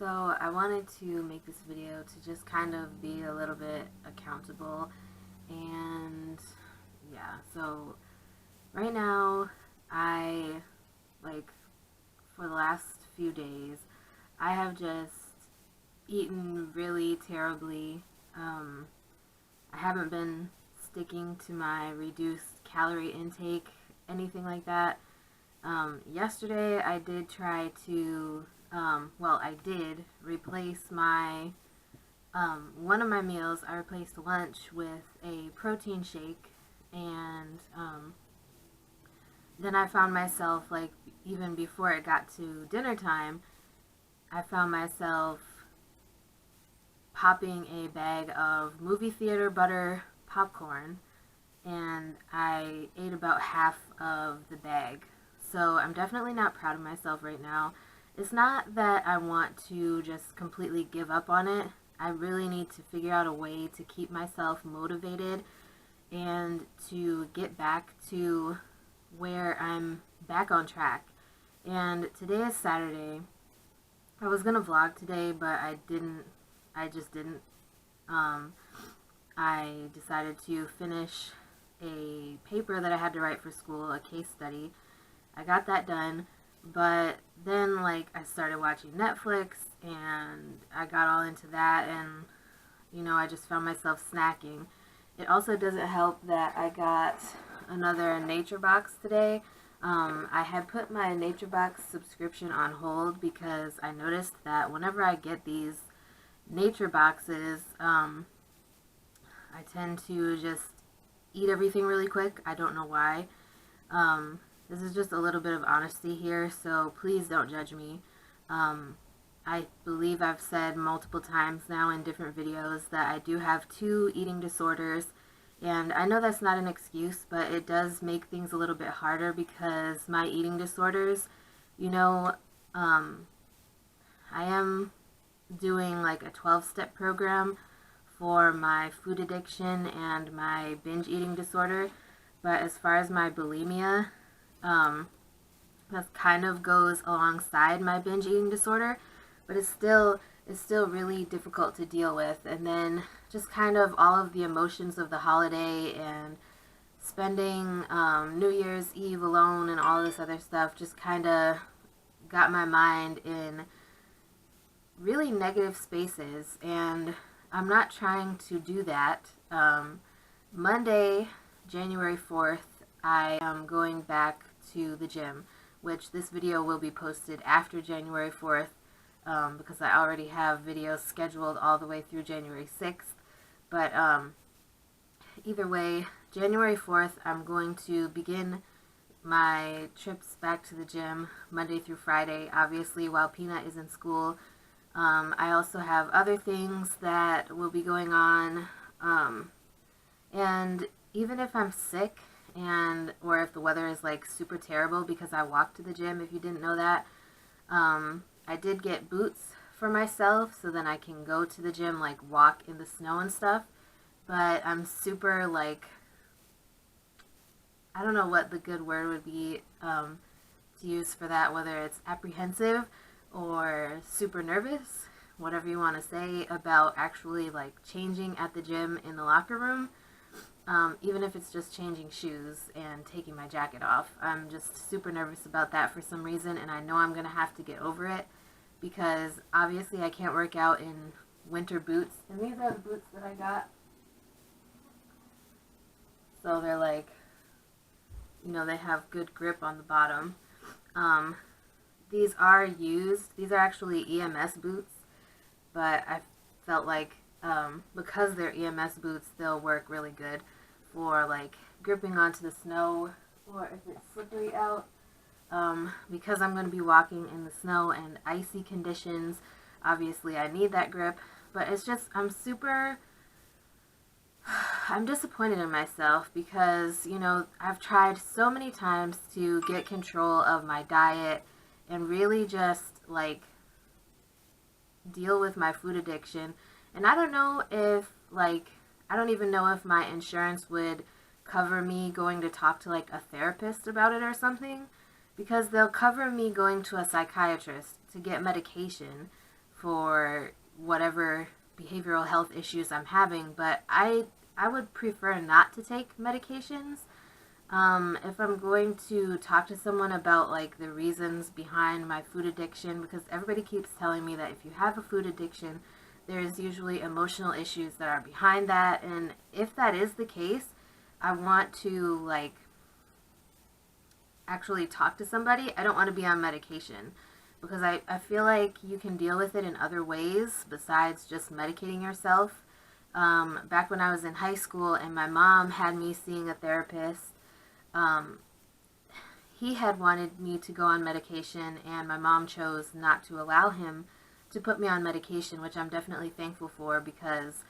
So I wanted to make this video to just kind of be a little bit accountable, and yeah, so right now like for the last few days I have just eaten really terribly. I haven't been sticking to my reduced calorie intake, anything like that. Yesterday I did try to, I did replace one of my meals. I replaced lunch with a protein shake, and then I found myself, like, even before it got to dinner time, I found myself popping a bag of movie theater butter popcorn, and I ate about half of the bag. So I'm definitely not proud of myself right now. It's not that I want to just completely give up on it. I really need to figure out a way to keep myself motivated and to get back to where I'm back on track. And today is Saturday. I was gonna vlog today, but I just didn't. I decided to finish a paper that I had to write for school, a case study. I got that done, but then, like, I started watching Netflix and I got all into that, and I just found myself snacking. It also doesn't help that I got another Nature Box today. I had put my Nature Box subscription on hold because I noticed that whenever I get these Nature Boxes, I tend to just eat everything really quick. I don't know why. This is just a little bit of honesty here, so please don't judge me. I believe I've said multiple times now in different videos that I do have 2 eating disorders, and I know that's not an excuse, but it does make things a little bit harder because my eating disorders, I am doing like a 12-step program for my food addiction and my binge eating disorder, but as far as my bulimia, that kind of goes alongside my binge eating disorder, but it's still really difficult to deal with. And then just kind of all of the emotions of the holiday and spending New Year's Eve alone and all this other stuff just kind of got my mind in really negative spaces, and I'm not trying to do that. Monday, January 4th, I am going back to the gym, which this video will be posted after January 4th, because I already have videos scheduled all the way through January 6th. But either way, January 4th, I'm going to begin my trips back to the gym Monday through Friday, obviously, while Peanut is in school. I also have other things that will be going on, and even if I'm sick or if the weather is like super terrible, because I walk to the gym, if you didn't know that, I did get boots for myself so then I can go to the gym, like walk in the snow and stuff, but I'm super, like, I don't know what the good word would be to use for that, whether it's apprehensive or super nervous, whatever you want to say, about actually like changing at the gym in the locker room. Even if it's just changing shoes and taking my jacket off, I'm just super nervous about that for some reason, and I know I'm gonna have to get over it, because obviously I can't work out in winter boots, and these are the boots that I got. So they're like, they have good grip on the bottom. These are used. These are actually EMS boots, but I felt like because they're EMS boots, they'll work really good for like gripping onto the snow, or if it's slippery out. Because I'm going to be walking in the snow and icy conditions, obviously I need that grip. But it's just, I'm disappointed in myself because, I've tried so many times to get control of my diet and really just, like, deal with my food addiction. And I don't know if, I don't even know if my insurance would cover me going to talk to, like, a therapist about it or something, because they'll cover me going to a psychiatrist to get medication for whatever behavioral health issues I'm having, but I would prefer not to take medications. If I'm going to talk to someone about like the reasons behind my food addiction, because everybody keeps telling me that if you have a food addiction, there's usually emotional issues that are behind that. And if that is the case, I want to like actually talk to somebody. I don't want to be on medication because I feel like you can deal with it in other ways besides just medicating yourself. Back when I was in high school and my mom had me seeing a therapist, um, he had wanted me to go on medication, and my mom chose not to allow him to put me on medication, which I'm definitely thankful for because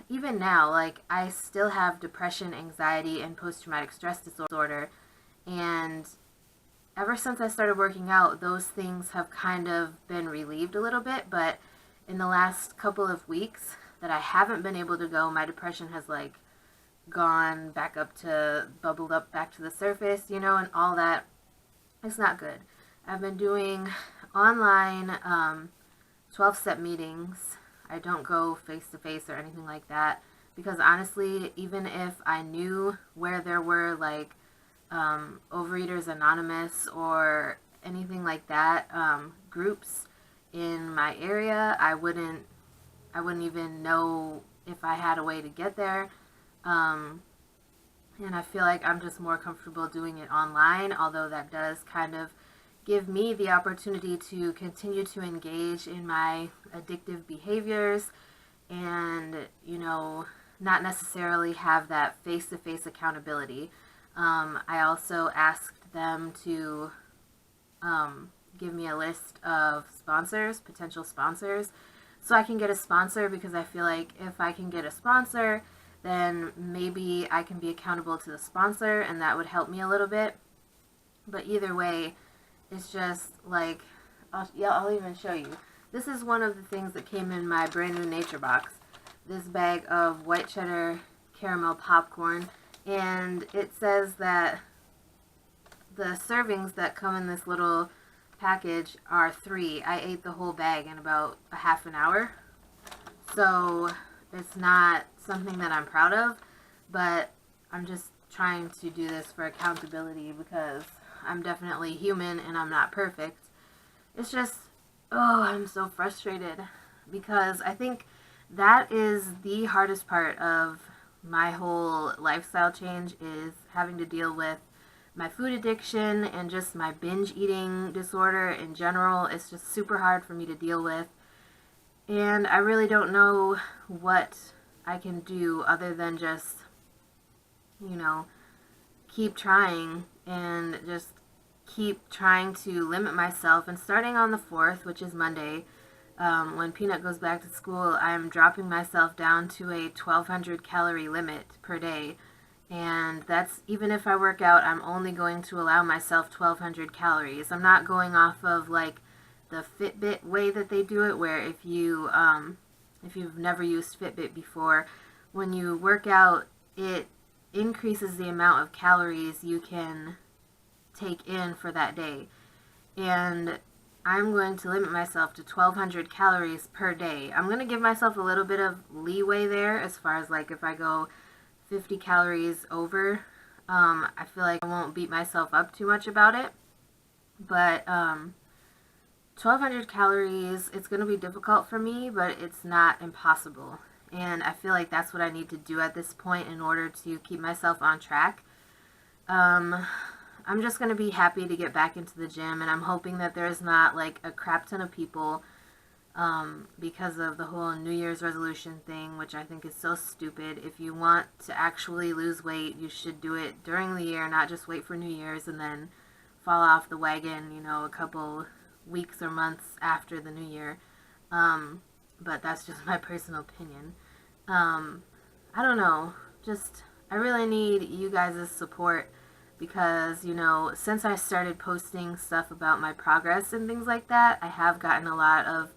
even now, like, I still have depression, anxiety, and post-traumatic stress disorder, and ever since I started working out, those things have kind of been relieved a little bit, but in the last couple of weeks that I haven't been able to go, my depression has, like, gone back up to, bubbled up back to the surface, you know, and all that. It's not good. I've been doing online 12-step meetings. I don't go face-to-face or anything like that because honestly, even if I knew where there were, like, Overeaters Anonymous or anything like that, groups in my area, I wouldn't even know if I had a way to get there. And I feel like I'm just more comfortable doing it online, although that does kind of give me the opportunity to continue to engage in my addictive behaviors and, you know, not necessarily have that face-to-face accountability. I also asked them to give me a list of sponsors, potential sponsors, so I can get a sponsor because I feel like if I can get a sponsor, then maybe I can be accountable to the sponsor and that would help me a little bit. But either way, it's just like, I'll even show you. This is one of the things that came in my brand new Nature box. This bag of white cheddar caramel popcorn. And it says that the servings that come in this little package are 3. I ate the whole bag in about a half an hour. So it's not something that I'm proud of, but I'm just trying to do this for accountability because I'm definitely human and I'm not perfect. It's just, oh, I'm so frustrated because I think that is the hardest part of my whole lifestyle change is having to deal with my food addiction and just my binge eating disorder in general. It's just super hard for me to deal with. And I really don't know what I can do other than just, you know, keep trying and just keep trying to limit myself. And starting on the 4th, which is Monday, when Peanut goes back to school, I'm dropping myself down to a 1,200 calorie limit per day. And that's, even if I work out, I'm only going to allow myself 1,200 calories. I'm not going off of like the Fitbit way that they do it, where if you've never used Fitbit before, when you work out, it increases the amount of calories you can take in for that day. And I'm going to limit myself to 1,200 calories per day. I'm going to give myself a little bit of leeway there as far as like if I go 50 calories over, I feel like I won't beat myself up too much about it. But 1,200 calories, it's going to be difficult for me, but it's not impossible. And I feel like that's what I need to do at this point in order to keep myself on track. I'm just going to be happy to get back into the gym, and I'm hoping that there's not like a crap ton of people because of the whole New Year's resolution thing, which I think is so stupid. If you want to actually lose weight, you should do it during the year, not just wait for New Year's and then fall off the wagon, you know, a couple weeks or months after the New Year. But that's just my personal opinion. I don't know, just, I really need you guys' support because, you know, since I started posting stuff about my progress and things like that, I have gotten a lot of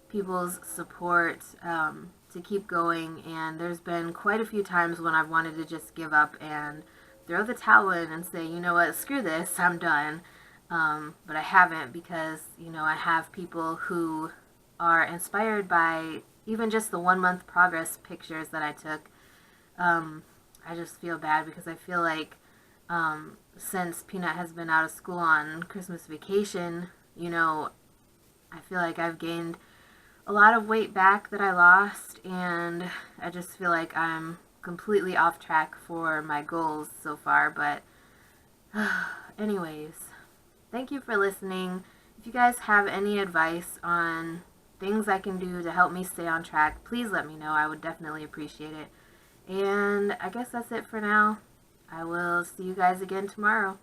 people's support to keep going, and there's been quite a few times when I've wanted to just give up and throw the towel in and say, you know what, screw this, I'm done. But I haven't because, you know, I have people who are inspired by even just the 1 month progress pictures that I took. I just feel bad because I feel like since Peanut has been out of school on Christmas vacation, I feel like I've gained a lot of weight back that I lost, and I just feel like I'm completely off track for my goals so far. But anyways, thank you for listening. If you guys have any advice on things I can do to help me stay on track, please let me know. I would definitely appreciate it. And I guess that's it for now. I will see you guys again tomorrow.